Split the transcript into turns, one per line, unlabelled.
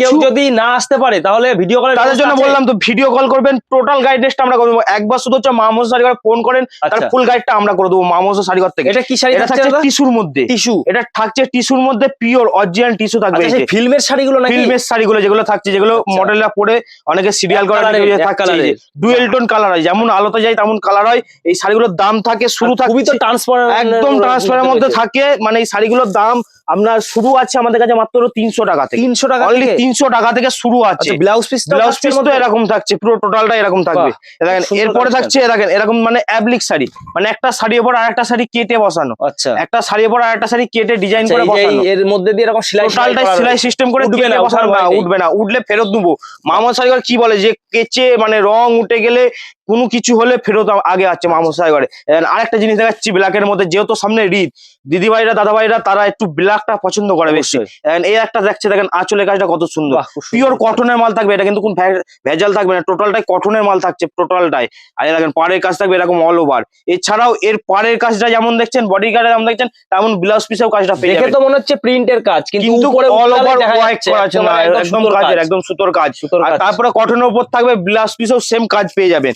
কেউ যদি না আসতে পারে তাহলে ভিডিও কলে
তাদের জন্য বললাম তো ভিডিও কল করবেন, টোটাল গাইডেসটা আমরা করে দেবো। একবার শুধু হচ্ছে মামোস শাড়িঘর ফোন করেন, তার ফুল গাইডটা আমরা করে দেবো মামোস শাড়িঘর থেকে।
এটা কি শাড়ি
এটা থাকছে টিস্যুর মধ্যে,
টিস্যু,
এটা থাকছে টিস্যুর মধ্যে পিওর অরিজিনাল টিস্যু থাকবে।
ফিল্মের শাড়িগুলো নাকি?
ফিল্মের শাড়িগুলো যেগুলো থাকছে, যেগুলো মডেলরা পরে অনেকে সিরিয়াল করে থাকছে, ডুয়েল টোন কালার হয়, যেমন আলোতে যায় তেমন কালার হয়। এই শাড়িগুলোর দাম থাকে শুরু থাকে
খুবই তো ট্রান্সপারেন্ট,
একদম ট্রান্সপারেন্টের মধ্যে থাকে। মানে এই শাড়িগুলোর দাম আপনার শুরু আছে আমাদের কাছে মাত্র 300 টাকা থেকে।
300 টাকা,
অনলি 300 টাকা থেকে শুরু আছে।
ব্লাউজ পিস
তো এরকম থাকছে, পুরো টোটালটা এরকম থাকবে। দেখেন এরপরে থাকছে দেখেন এরকম মানে অ্যাবলিক শাড়ি, মানে একটা শাড়ির উপর আরেকটা শাড়ি কেটে বসানো।
আচ্ছা,
একটা শাড়ির উপর আরেকটা শাড়ি কেটে ডিজাইন করে বসানো।
এর মধ্যে দিয়ে এরকম
সেলাই সিস্টেম করে উঠবে না, উঠবে না, উঠলে ফেরত দেবো। মামা শাড়িঘর কি বলে যে কেচে মানে রং উঠে গেলে কোনো কিছু হলে ফেরত আগে আছে মামা শাড়িঘরে। আরেকটা জিনিস দেখাচ্ছি ব্ল্যাকের মধ্যে, যেহেতু সামনে ঈদ, দিদিভাইরা দাদাভাইরা তারা একটু ব্ল্যাকটা পছন্দ করে বেশি। এই একটা দেখছে দেখেন আঁচলের কাজটা কত সুন্দর, পিওর কটনের মাল থাকবে। এটা কিন্তু কোন ভেজাল থাকবে না, টোটালটাই কটনের মাল থাকছে টোটালটাই। আর দেখেন পাড়ের কাজ থাকবে এরকম অল ওভার। এছাড়াও এর পাড়ের কাজটা যেমন দেখছেন, বডি গার্ডের যেমন দেখছেন, তেমন ব্লাউজ পিসেও কাজটা পেয়ে যাবেন।
দেখে তো মনে হচ্ছে প্রিন্টের কাজ, কিন্তু
অল ওভার ওয়ার্ক করা আছে না, একদম কাজের, একদম সুতোর কাজ। আর তারপরে কটনের উপর থাকবে ব্লাউজ পিসেও সেম কাজ পেয়ে যাবেন।